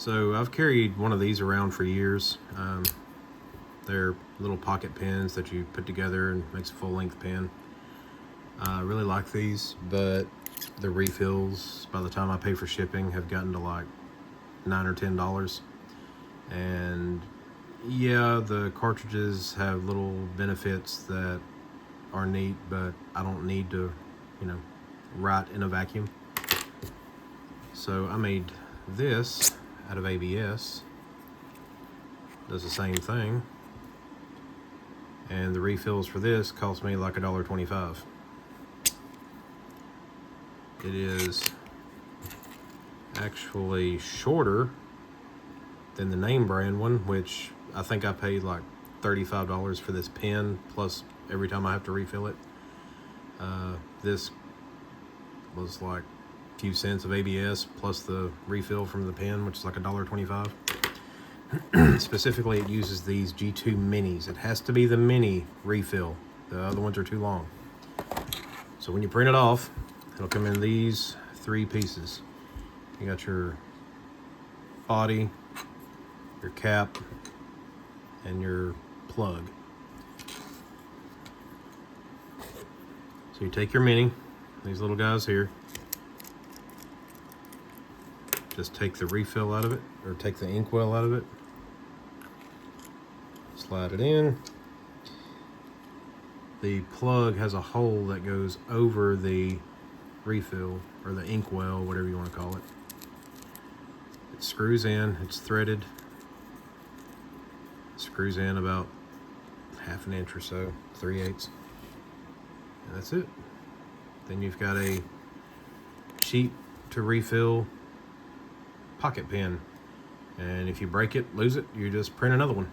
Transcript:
So I've carried one of these around for years. They're little pocket pens that you put together and makes a full-length pen. I really like these, but the refills, by the time I pay for shipping, have gotten to like $9 or $10. And yeah, the cartridges have little benefits that are neat, but I don't need to, write in a vacuum. So I made this out of ABS. Does the same thing. And the refills for this cost me like $1.25. It is actually shorter than the name brand one, which I think I paid like $35 for this pen, plus every time I have to refill it. This was like a few cents of ABS plus the refill from the pen, which is like $1.25. Specifically, it uses these G2 minis. It has to be the mini refill. The other ones are too long. So when you print it off, it'll come in these 3 pieces. You got your body, your cap, and your plug. So you take your mini, these little guys here, just take the refill out of it, or take the inkwell out of it, slide it in. The plug has a hole that goes over the refill, or the inkwell, whatever you want to call it. It screws in, it's threaded. It screws in about 1/2 inch or so, 3/8. And that's it. Then you've got a cheap to refill pocket pen. And if you break it, lose it, you just print another one.